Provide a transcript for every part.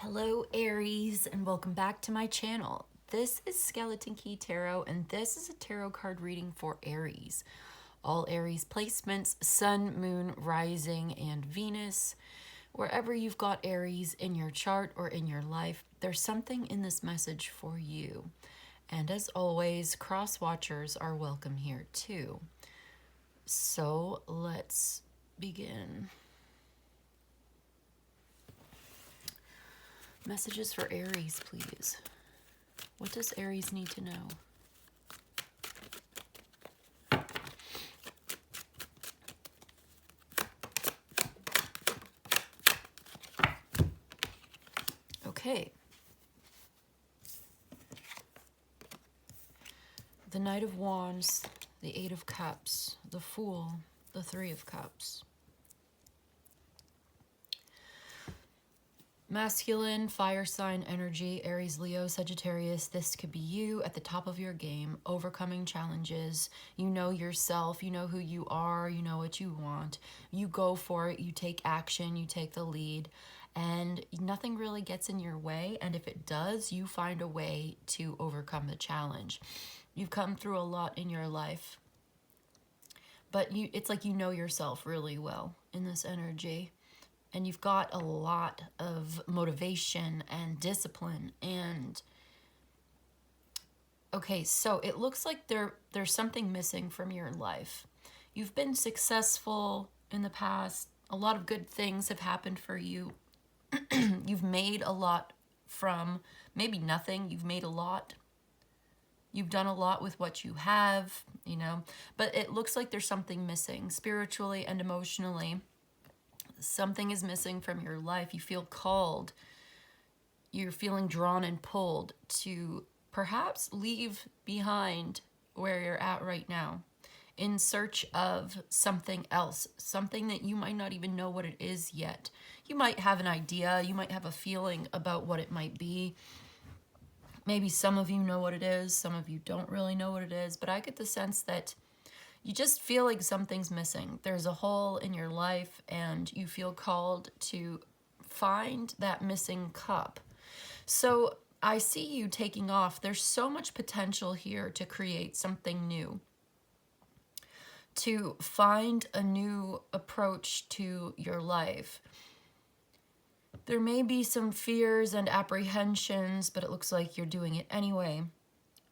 Hello Aries, and welcome back to my channel. This is Skeleton Key Tarot, and this is a tarot card reading for Aries. All Aries placements, Sun, Moon, Rising, and Venus. Wherever you've got Aries in your chart or in your life, there's something in this message for you. And as always, cross watchers are welcome here too. So let's begin. Messages for Aries, please. What does Aries need to know? Okay. The Knight of Wands, the Eight of Cups, the Fool, the Three of Cups. Masculine, fire sign energy, Aries, Leo, Sagittarius. This could be you at the top of your game, overcoming challenges. You know yourself, you know who you are, you know what you want. You go for it, you take action, you take the lead, and nothing really gets in your way. And if it does, you find a way to overcome the challenge. You've come through a lot in your life, but it's like you know yourself really well in this energy. And you've got a lot of motivation and discipline. And okay, so it looks like there's something missing from your life. You've been successful in the past. A lot of good things have happened for you. You've made a lot from maybe nothing. You've made a lot. You've done a lot with what you have, you know. But it looks like there's something missing spiritually and emotionally. Something is missing from your life. You feel called. You're feeling drawn and pulled to perhaps leave behind where you're at right now in search of something else, something that you might not even know what it is yet. You might have an idea. You might have a feeling about what it might be. Maybe some of you know what it is. Some of you don't really know what it is. But I get the sense that you just feel like something's missing. There's a hole in your life and you feel called to find that missing cup. So I see you taking off. There's so much potential here to create something new, to find a new approach to your life. There may be some fears and apprehensions, but it looks like you're doing it anyway.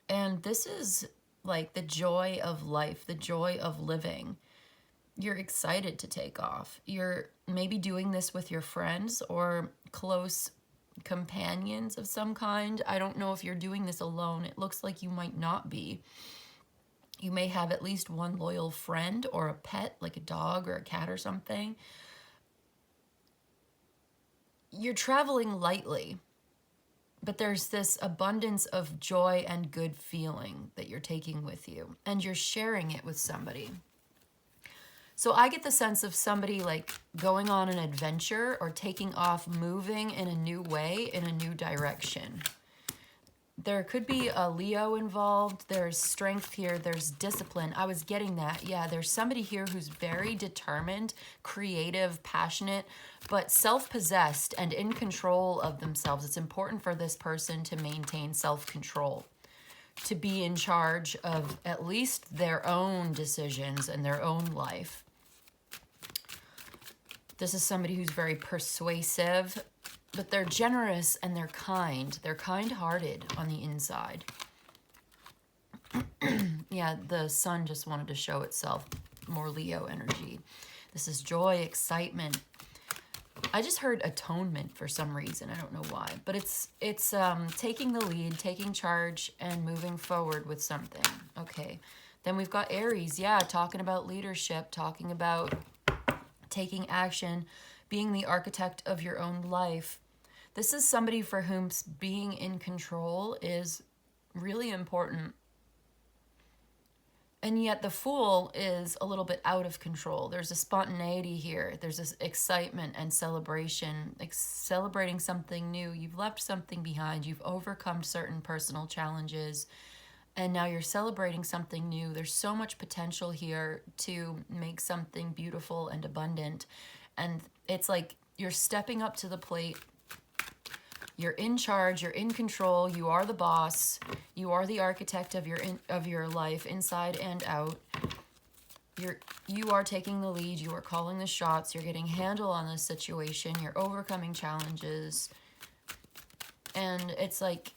And this is like the joy of life, the joy of living. You're excited to take off. You're maybe doing this with your friends or close companions of some kind. I don't know if you're doing this alone. It looks like you might not be. You may have at least one loyal friend or a pet, like a dog or a cat or something. You're traveling lightly. But there's this abundance of joy and good feeling that you're taking with you, and you're sharing it with somebody. So I get the sense of somebody like going on an adventure or taking off, moving in a new way, in a new direction. There could be a Leo involved. There's strength here. There's discipline. I was getting that. Yeah, there's somebody here who's very determined, creative, passionate, but self-possessed and in control of themselves. It's important for this person to maintain self-control, to be in charge of at least their own decisions and their own life. This is somebody who's very persuasive, but they're generous and they're kind. They're kind-hearted on the inside. Yeah, the sun just wanted to show itself. More Leo energy. This is joy, excitement. I just heard atonement for some reason. I don't know why. But it's taking the lead, taking charge, and moving forward with something. Okay. Then we've got Aries. Yeah, talking about leadership, talking about taking action, being the architect of your own life. This is somebody for whom being in control is really important. And yet the Fool is a little bit out of control. There's a spontaneity here. There's this excitement and celebration, celebrating something new. You've left something behind. You've overcome certain personal challenges. And now you're celebrating something new. There's so much potential here to make something beautiful and abundant. And it's like you're stepping up to the plate. You're in charge, you're in control, you are the boss, you are the architect of your life inside and out. You are taking the lead, you are calling the shots, you're getting handle on this situation, you're overcoming challenges. And it's like,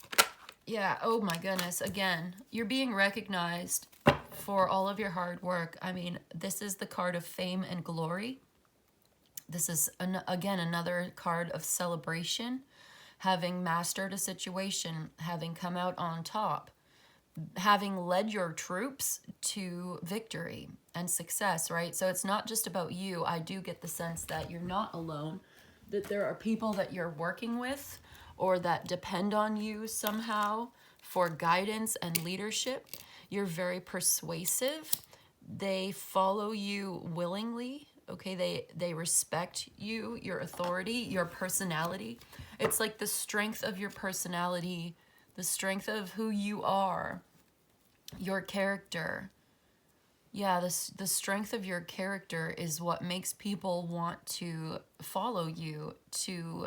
yeah, oh my goodness, again, you're being recognized for all of your hard work. I mean, this is the card of fame and glory. This is, again, another card of celebration, having mastered a situation, having come out on top, having led your troops to victory and success, right? So it's not just about you. I do get the sense that you're not alone, that there are people that you're working with or that depend on you somehow for guidance and leadership. You're very persuasive. They follow you willingly. Okay, they respect you, your authority, your personality. It's like the strength of your personality, the strength of who you are, your character. Yeah, the strength of your character is what makes people want to follow you, to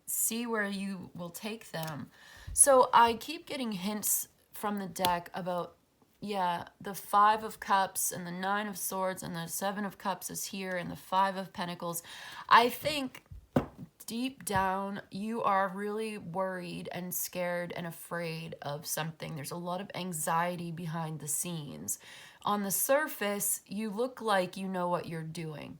see where you will take them. So I keep getting hints from the deck about, yeah, the 5 of Cups and the 9 of Swords and the 7 of Cups is here and the 5 of Pentacles. I think deep down you are really worried and scared and afraid of something. There's a lot of anxiety behind the scenes. On the surface, you look like you know what you're doing.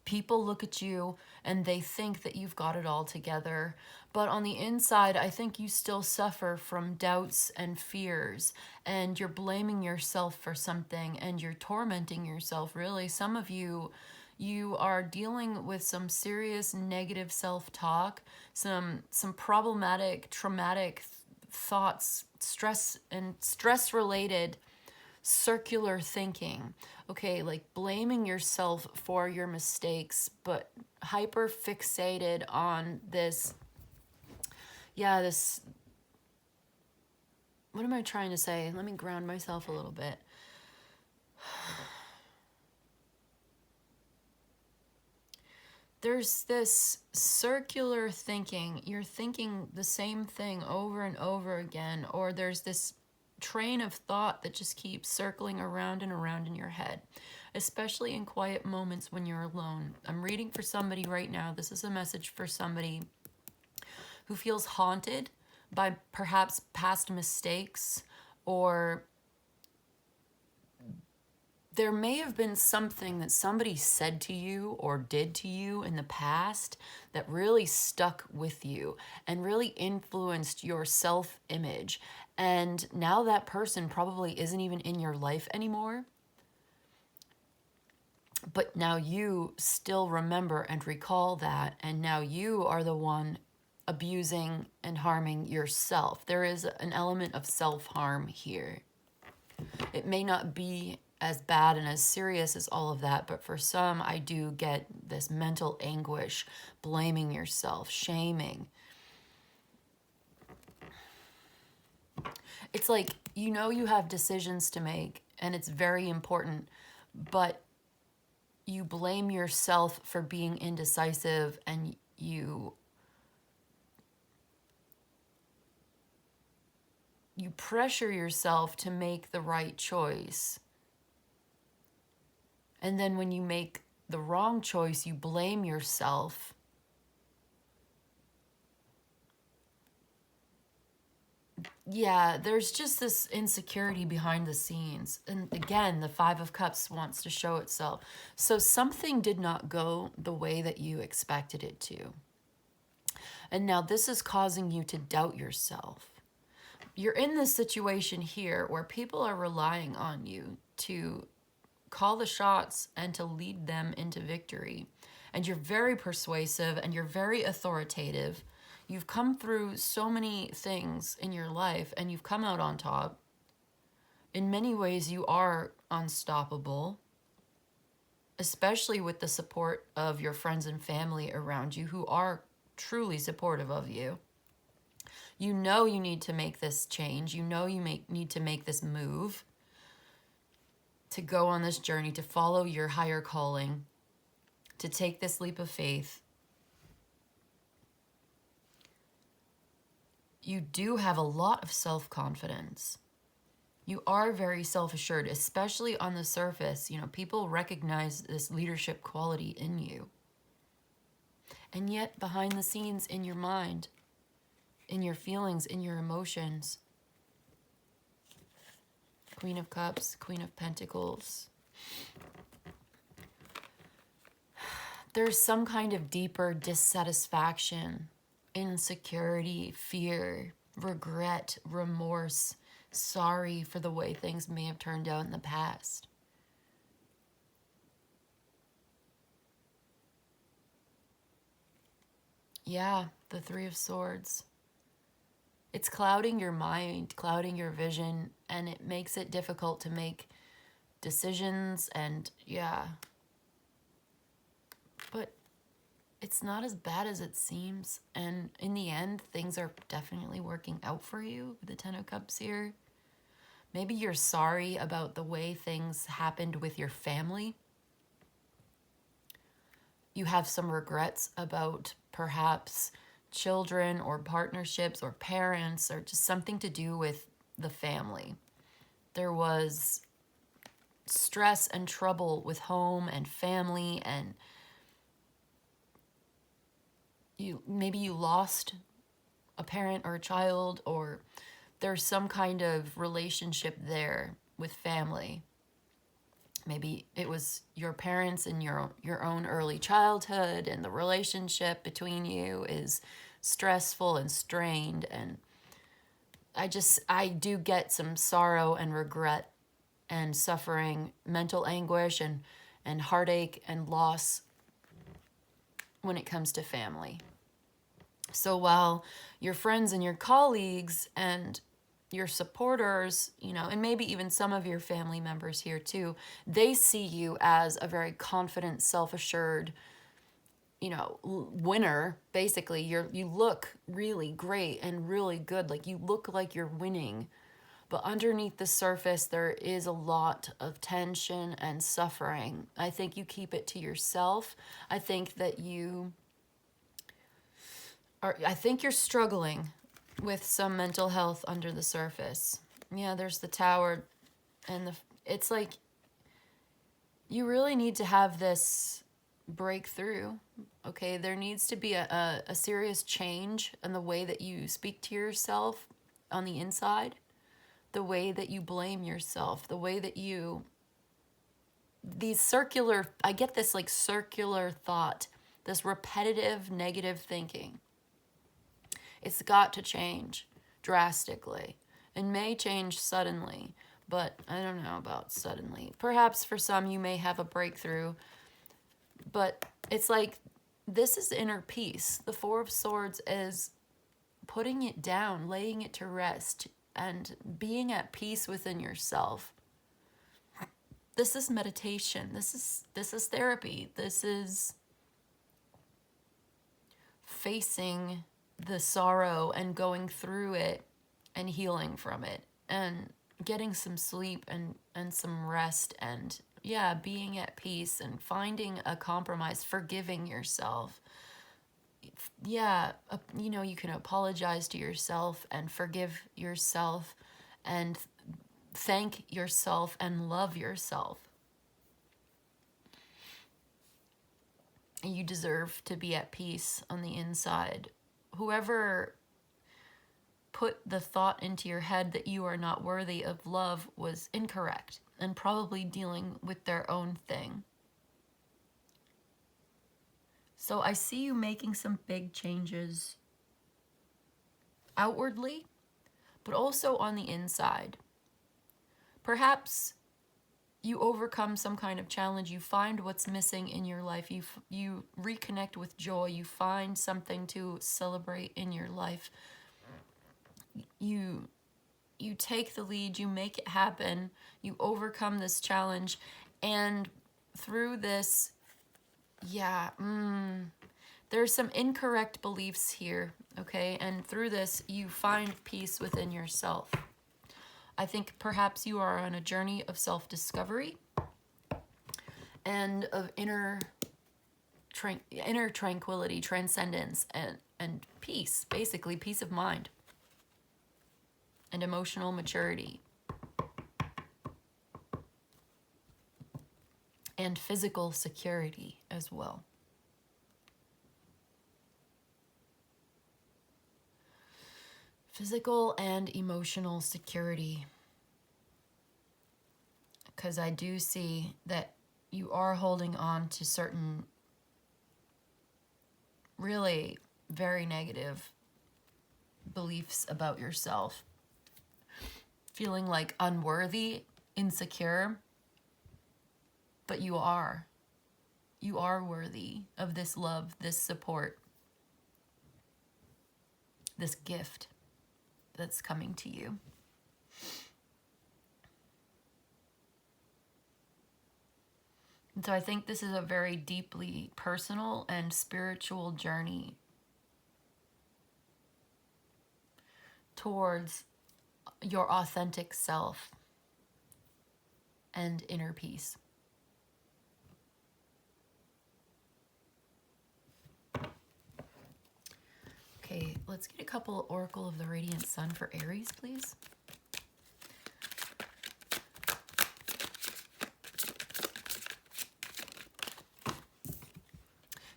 People look at you and they think that you've got it all together. But on the inside, I think you still suffer from doubts and fears, and you're blaming yourself for something and you're tormenting yourself, really. Some of you are dealing with some serious negative self-talk, some problematic, traumatic thoughts, stress-related circular thinking. Okay, like blaming yourself for your mistakes, but hyper fixated on this, yeah, this, what am I trying to say? Let me ground myself a little bit. There's this circular thinking. You're thinking the same thing over and over again, or there's this train of thought that just keeps circling around and around in your head, especially in quiet moments when you're alone. I'm reading for somebody right now. This is a message for somebody who feels haunted by perhaps past mistakes, or there may have been something that somebody said to you or did to you in the past that really stuck with you and really influenced your self-image. And now that person probably isn't even in your life anymore. But now you still remember and recall that. And now you are the one abusing and harming yourself. There is an element of self-harm here. It may not be as bad and as serious as all of that, but for some, I do get this mental anguish, blaming yourself, shaming. It's like, you know, you have decisions to make and it's very important, but you blame yourself for being indecisive, and you pressure yourself to make the right choice. And then when you make the wrong choice, you blame yourself. Yeah, there's just this insecurity behind the scenes. And again, the 5 of Cups wants to show itself. So something did not go the way that you expected it to. And now this is causing you to doubt yourself. You're in this situation here where people are relying on you to call the shots and to lead them into victory. And you're very persuasive and you're very authoritative. You've come through so many things in your life and you've come out on top. In many ways, you are unstoppable, especially with the support of your friends and family around you who are truly supportive of you. You know you need to make this change. You know you need to make this move, to go on this journey, to follow your higher calling, to take this leap of faith. you do have a lot of self-confidence. You are very self-assured, especially on the surface. You know, people recognize this leadership quality in you. And yet, behind the scenes, in your mind, in your feelings, in your emotions, Queen of Cups, Queen of Pentacles, there's some kind of deeper dissatisfaction, insecurity, fear, regret, remorse, sorry for the way things may have turned out in the past. Yeah, the Three of Swords. It's clouding your mind, clouding your vision, and it makes it difficult to make decisions, and yeah. But it's not as bad as it seems, and in the end, things are definitely working out for you with the Ten of Cups here. Maybe you're sorry about the way things happened with your family. You have some regrets about perhaps children or partnerships or parents or just something to do with the family. There was stress and trouble with home and family, and maybe you lost a parent or a child, or there's some kind of relationship there with family. Maybe it was your parents in your own early childhood, and the relationship between you is stressful and strained. And I do get some sorrow and regret and suffering, mental anguish and heartache and loss when it comes to family. So while your friends and your colleagues and your supporters, you know, and maybe even some of your family members here too, they see you as a very confident, self-assured, you know, winner. Basically, you look really great and really good. Like, you look like you're winning. But underneath the surface, there is a lot of tension and suffering. I think you keep it to yourself. I think that I think you're struggling with some mental health under the surface. Yeah, there's the Tower, and it's like you really need to have this breakthrough. Okay, there needs to be a serious change in the way that you speak to yourself on the inside, the way that you blame yourself, the way that I get this like circular thought, this repetitive negative thinking. It's got to change drastically. It may change suddenly, but I don't know about suddenly. Perhaps for some you may have a breakthrough, but it's like this is inner peace. The Four of Swords is putting it down, laying it to rest, and being at peace within yourself. This is meditation. This is therapy. This is facing the sorrow and going through it and healing from it and getting some sleep and some rest, and yeah, being at peace and finding a compromise, forgiving yourself. Yeah, you know, you can apologize to yourself and forgive yourself and thank yourself and love yourself. You deserve to be at peace on the inside. Whoever put the thought into your head that you are not worthy of love was incorrect and probably dealing with their own thing. So I see you making some big changes outwardly, but also on the inside. Perhaps you overcome some kind of challenge, you find what's missing in your life, you reconnect with joy, you find something to celebrate in your life. You take the lead, you make it happen, you overcome this challenge, and through this, there's some incorrect beliefs here, okay? And through this, you find peace within yourself. I think perhaps you are on a journey of self-discovery and of inner tranquility, transcendence, and peace, basically peace of mind. and emotional maturity, and physical security as well. Physical and emotional security. Because I do see that you are holding on to certain really very negative beliefs about yourself. Feeling like unworthy, insecure, but you are. You are worthy of this love, this support, this gift that's coming to you. And so I think this is a very deeply personal and spiritual journey towards your authentic self and inner peace. Okay, let's get a couple Oracle of the Radiant Sun for Aries, please.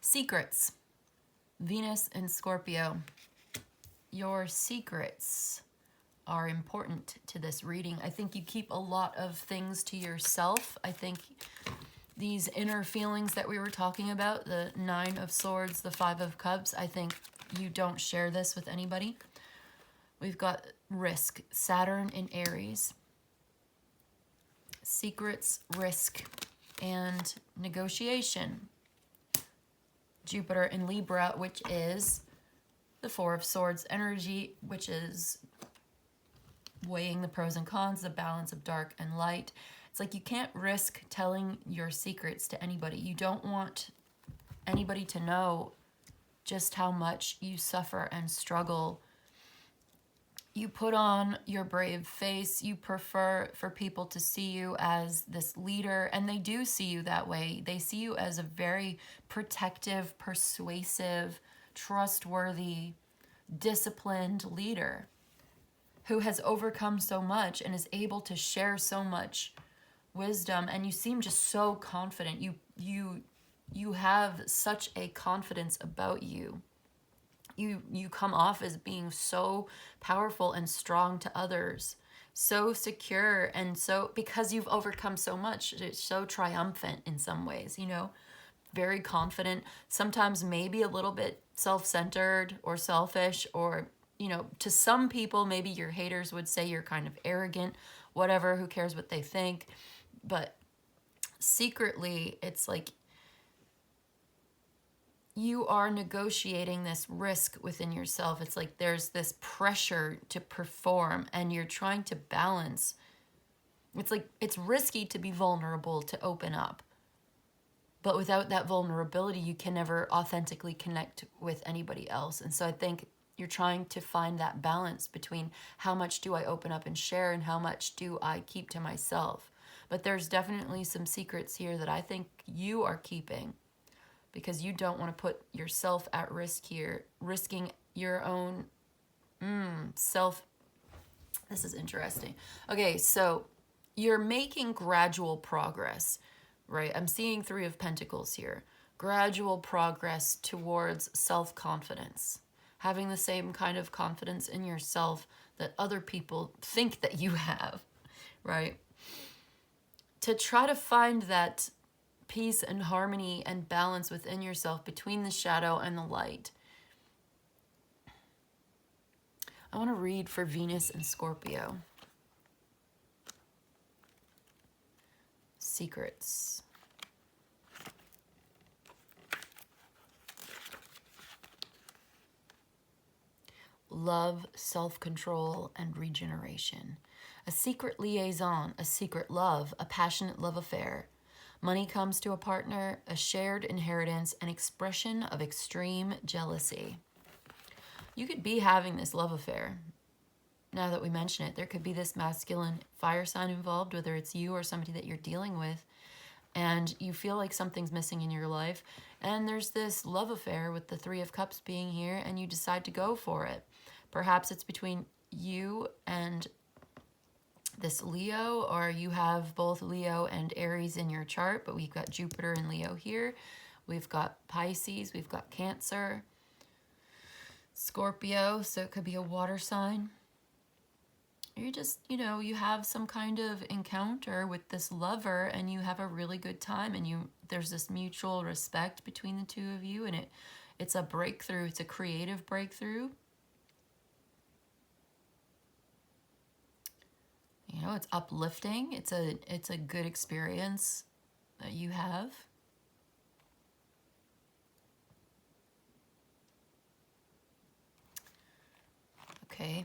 Secrets. Venus and Scorpio. Your secrets are important to this reading. I think you keep a lot of things to yourself. I think these inner feelings that we were talking about, the Nine of Swords, the Five of Cups, I think you don't share this with anybody. We've got risk, Saturn in Aries. Secrets, risk, and negotiation. Jupiter in Libra, which is the Four of Swords energy, which is weighing the pros and cons, the balance of dark and light. It's like you can't risk telling your secrets to anybody. You don't want anybody to know just how much you suffer and struggle. You put on your brave face. You prefer for people to see you as this leader, and they do see you that way. They see you as a very protective, persuasive, trustworthy, disciplined leader who has overcome so much and is able to share so much wisdom. And you seem just so confident. You have such a confidence about you. You come off as being so powerful and strong to others, so secure, and so, because you've overcome so much, it's so triumphant in some ways, you know, very confident, sometimes maybe a little bit self-centered or selfish, or, you know, to some people, maybe your haters would say you're kind of arrogant, whatever, who cares what they think. But secretly, it's like you are negotiating this risk within yourself. It's like there's this pressure to perform, and you're trying to balance. It's like it's risky to be vulnerable, to open up. But without that vulnerability, you can never authentically connect with anybody else. And so I think you're trying to find that balance between how much do I open up and share and how much do I keep to myself. But there's definitely some secrets here that I think you are keeping, because you don't want to put yourself at risk here, risking your own self. This is interesting. Okay, so you're making gradual progress, right? I'm seeing Three of Pentacles here. Gradual progress towards self-confidence. Having the same kind of confidence in yourself that other people think that you have, right? To try to find that peace and harmony and balance within yourself between the shadow and the light. I want to read for Venus and Scorpio. Secrets. Love, self-control, and regeneration. A secret liaison, a secret love, a passionate love affair. Money comes to a partner, a shared inheritance, an expression of extreme jealousy. You could be having this love affair. Now that we mention it, there could be this masculine fire sign involved, whether it's you or somebody that you're dealing with, and you feel like something's missing in your life, and there's this love affair with the Three of Cups being here, and you decide to go for it. Perhaps it's between you and this Leo, or you have both Leo and Aries in your chart, but we've got Jupiter and Leo here. We've got Pisces, we've got Cancer, Scorpio, so it could be a water sign. You just, you have some kind of encounter with this lover and you have a really good time, and there's this mutual respect between the two of you, and it's a breakthrough. It's a creative breakthrough. It's uplifting. It's a good experience that you have. Okay.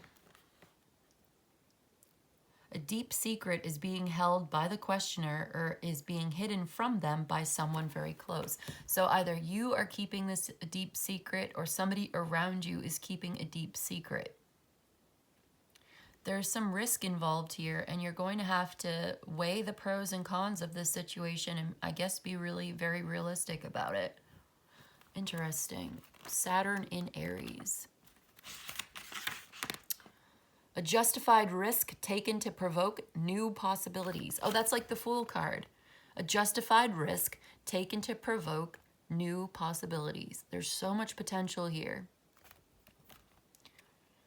A deep secret is being held by the questioner or is being hidden from them by someone very close. So either you are keeping this a deep secret or somebody around you is keeping a deep secret. There's some risk involved here, and you're going to have to weigh the pros and cons of this situation and I guess be really very realistic about it. Interesting. Saturn in Aries. A justified risk taken to provoke new possibilities. Oh, that's like the Fool card. A justified risk taken to provoke new possibilities. There's so much potential here.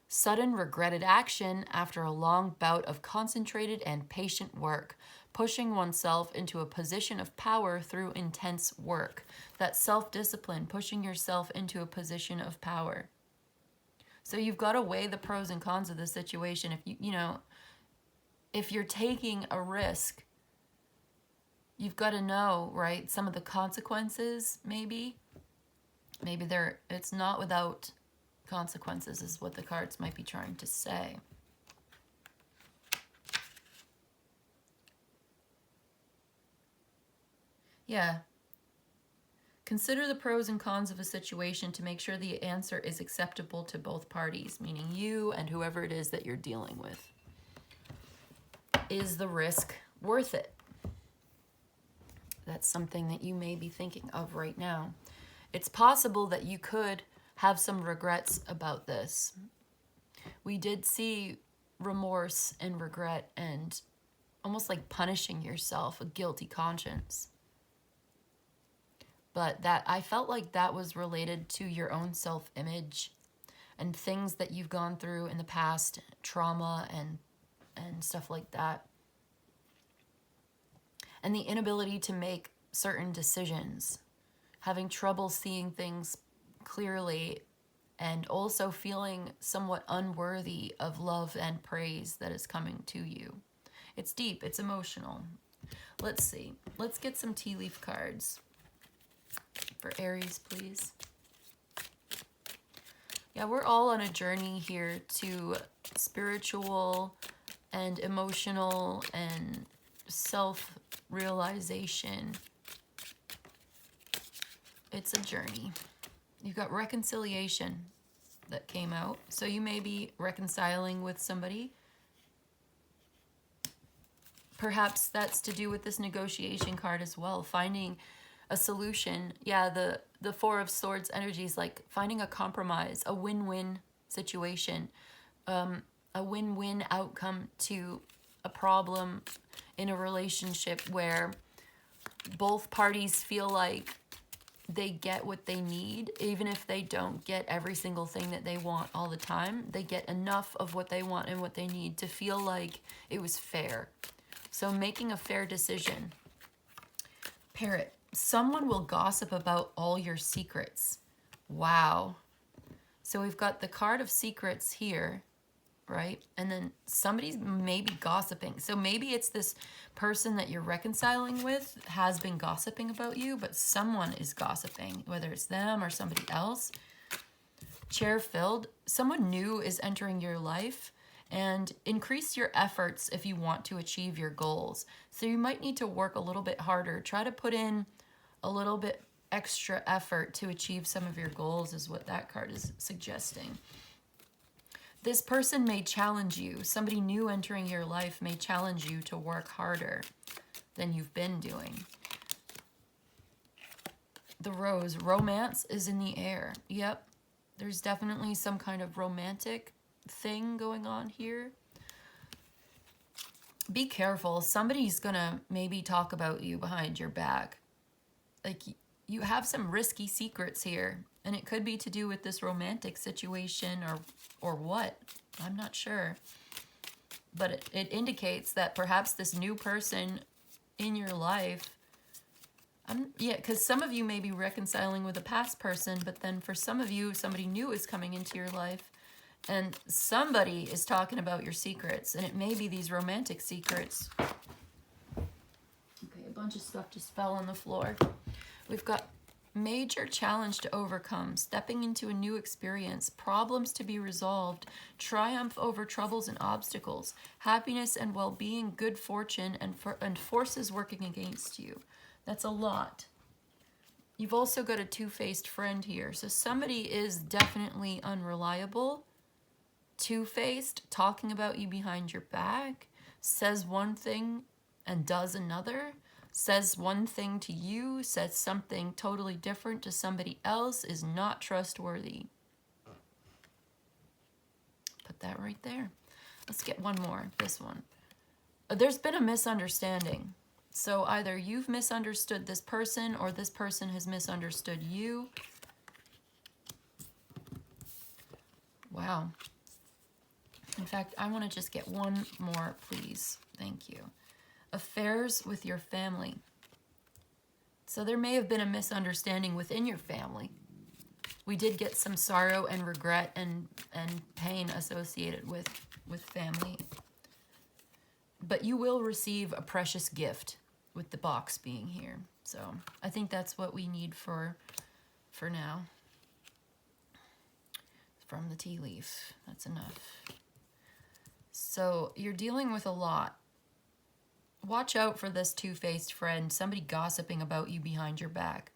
Sudden regretted action after a long bout of concentrated and patient work. Pushing oneself into a position of power through intense work. That self-discipline, pushing yourself into a position of power. So you've got to weigh the pros and cons of the situation. If if you're taking a risk, you've got to know, right, some of the consequences. Maybe it's not without consequences, is what the cards might be trying to say. Yeah. Consider the pros and cons of a situation to make sure the answer is acceptable to both parties, meaning you and whoever it is that you're dealing with. Is the risk worth it? That's something that you may be thinking of right now. It's possible that you could have some regrets about this. We did see remorse and regret and almost like punishing yourself, a guilty conscience. But that I felt like that was related to your own self-image and things that you've gone through in the past, trauma and stuff like that. And the inability to make certain decisions, having trouble seeing things clearly, and also feeling somewhat unworthy of love and praise that is coming to you. It's deep, it's emotional. Let's see. Let's get some tea leaf cards. For Aries, please. Yeah, we're all on a journey here to spiritual and emotional and self-realization. It's a journey. You've got reconciliation that came out. So you may be reconciling with somebody. Perhaps that's to do with this negotiation card as well. Finding a solution. Yeah, the Four of Swords energy is like finding a compromise, a win-win situation, a win-win outcome to a problem in a relationship where both parties feel like they get what they need, even if they don't get every single thing that they want all the time. They get enough of what they want and what they need to feel like it was fair. So making a fair decision. Parrot. Someone will gossip about all your secrets. Wow. So we've got the card of secrets here, right? And then somebody's maybe gossiping. So maybe it's this person that you're reconciling with has been gossiping about you, but someone is gossiping, whether it's them or somebody else. Chair filled. Someone new is entering your life, and increase your efforts if you want to achieve your goals. So you might need to work a little bit harder. Try to put in a little bit extra effort to achieve some of your goals is what that card is suggesting. This person may challenge you. Somebody new entering your life may challenge you to work harder than you've been doing. The Rose. Romance is in the air. Yep. There's definitely some kind of romantic thing going on here. Be careful. Somebody's gonna maybe talk about you behind your back. Like, you have some risky secrets here, and it could be to do with this romantic situation or what. I'm not sure. But it indicates that perhaps this new person in your life, yeah, because some of you may be reconciling with a past person, but then for some of you, somebody new is coming into your life, and somebody is talking about your secrets, and it may be these romantic secrets. Okay, a bunch of stuff just fell on the floor. We've got major challenge to overcome, stepping into a new experience, problems to be resolved, triumph over troubles and obstacles, happiness and well-being, good fortune, and forces working against you. That's a lot. You've also got a two-faced friend here. So somebody is definitely unreliable, two-faced, talking about you behind your back, says one thing and does another, says one thing to you, says something totally different to somebody else, is not trustworthy. Put that right there. Let's get one more, this one. There's been a misunderstanding. So either you've misunderstood this person or this person has misunderstood you. Wow. In fact, I want to just get one more, please. Thank you. Affairs with your family. So there may have been a misunderstanding within your family. We did get some sorrow and regret and pain associated with family. But you will receive a precious gift with the box being here. So I think that's what we need for now. From the tea leaf. That's enough. So you're dealing with a lot. Watch out for this two-faced friend, somebody gossiping about you behind your back.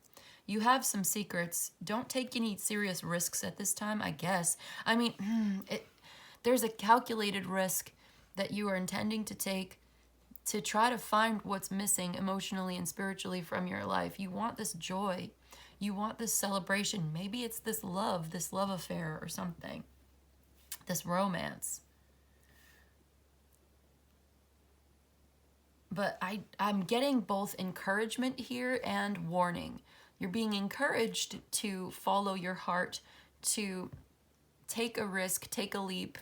You have some secrets. Don't take any serious risks at this time, I guess. I mean, there's a calculated risk that you are intending to take to try to find what's missing emotionally and spiritually from your life. You want this joy. You want this celebration. Maybe it's this love affair or something. This romance. But I'm getting both encouragement here and warning. You're being encouraged to follow your heart, to take a risk, take a leap,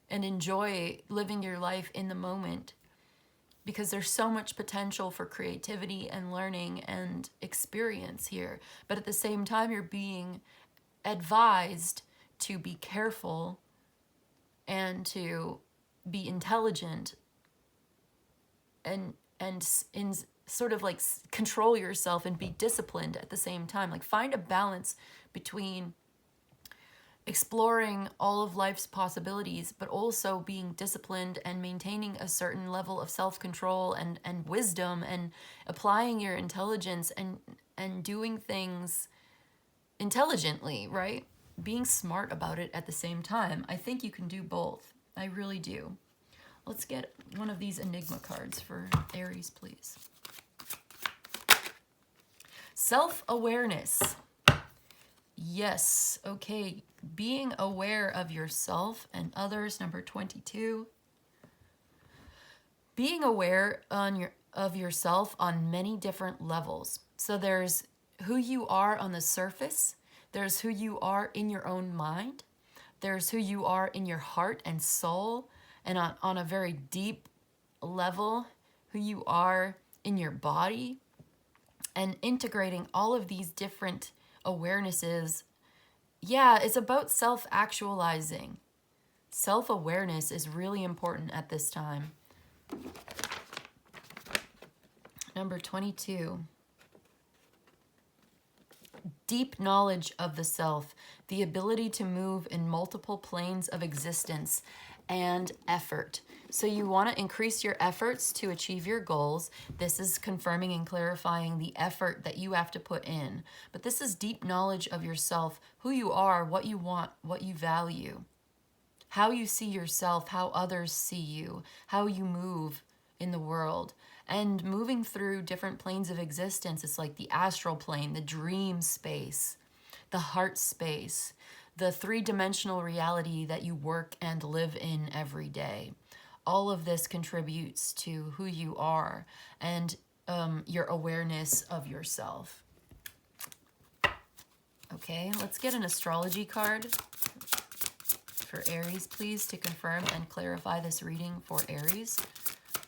and enjoy living your life in the moment. Because there's so much potential for creativity and learning and experience here. But at the same time, you're being advised to be careful and to be intelligent and in sort of like control yourself and be disciplined at the same time. Like, find a balance between exploring all of life's possibilities, but also being disciplined and maintaining a certain level of self-control and wisdom and applying your intelligence and doing things intelligently, right? Being smart about it at the same time. I think you can do both. I really do. Let's get one of these Enigma cards for Aries, please. Self-awareness. Yes, okay. Being aware of yourself and others, number 22. Being aware of yourself on many different levels. So there's who you are on the surface. There's who you are in your own mind. There's who you are in your heart and soul. And on a very deep level, who you are in your body. And integrating all of these different awarenesses. Yeah, it's about self-actualizing. Self-awareness is really important at this time. Number 22. Deep knowledge of the self, the ability to move in multiple planes of existence and effort. So you want to increase your efforts to achieve your goals. This is confirming and clarifying the effort that you have to put in. But this is deep knowledge of yourself, who you are, what you want, what you value, how you see yourself, how others see you, how you move in the world. And moving through different planes of existence, it's like the astral plane, the dream space, the heart space, the three-dimensional reality that you work and live in every day. All of this contributes to who you are and your awareness of yourself. Okay, let's get an astrology card for Aries, please, to confirm and clarify this reading for Aries.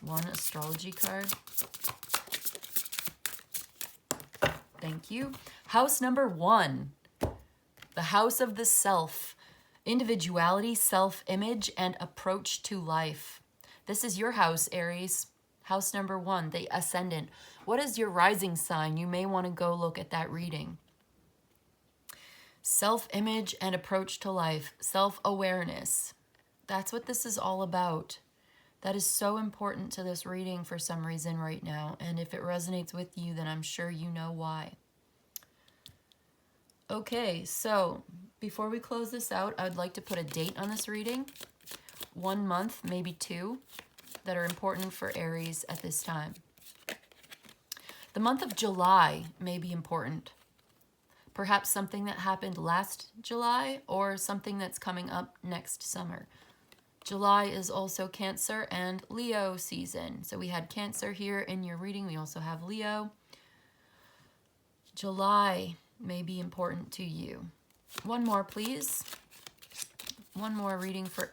One astrology card. Thank you. House number 1, the house of the self, individuality, self-image, and approach to life. This is your house, Aries. House number 1, the ascendant. What is your rising sign? You may want to go look at that reading. Self-image and approach to life, self-awareness. That's what this is all about. That is so important to this reading for some reason right now. And if it resonates with you, then I'm sure you know why. Okay, so before we close this out, I'd like to put a date on this reading. 1 month, maybe 2, that are important for Aries at this time. The month of July may be important. Perhaps something that happened last July or something that's coming up next summer. July is also Cancer and Leo season. So we had Cancer here in your reading. We also have Leo. July may be important to you. One more, please. One more reading for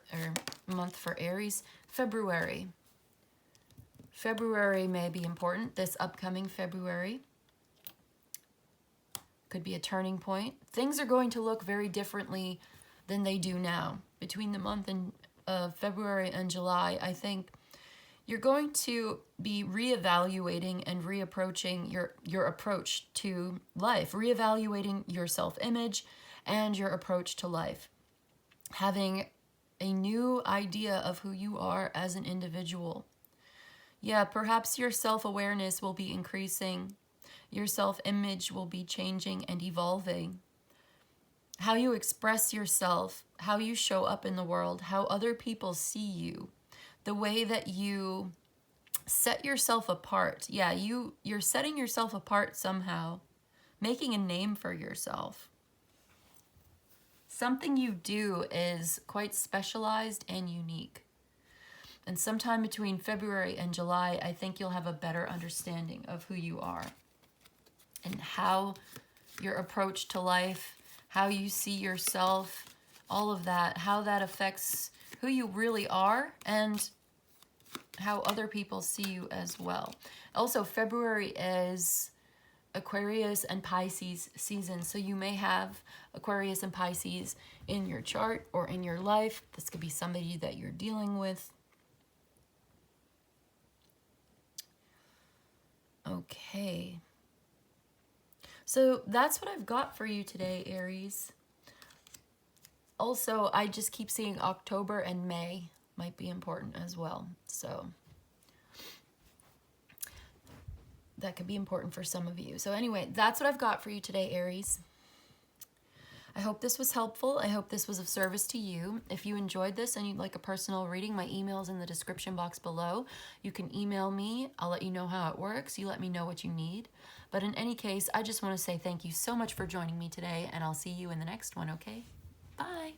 month for Aries. February. February may be important. This upcoming February could be a turning point. Things are going to look very differently than they do now. Between the month of February and July, I think you're going to be reevaluating and reapproaching your approach to life, reevaluating your self-image and your approach to life, having a new idea of who you are as an individual. Yeah, perhaps your self-awareness will be increasing. Your self-image will be changing and evolving. How you express yourself, how you show up in the world, how other people see you, the way that you set yourself apart. Yeah, you're setting yourself apart somehow, making a name for yourself. Something you do is quite specialized and unique. And sometime between February and July, I think you'll have a better understanding of who you are and how your approach to life, how you see yourself, all of that, how that affects who you really are and how other people see you as well. Also, February is Aquarius and Pisces season, so you may have Aquarius and Pisces in your chart or in your life. This could be somebody that you're dealing with. Okay. So that's what I've got for you today, Aries. Also, I just keep seeing October and May might be important as well. So that could be important for some of you. So anyway, that's what I've got for you today, Aries. I hope this was helpful. I hope this was of service to you. If you enjoyed this and you'd like a personal reading, my email is in the description box below. You can email me. I'll let you know how it works. You let me know what you need. But in any case, I just want to say thank you so much for joining me today, and I'll see you in the next one, okay? Bye.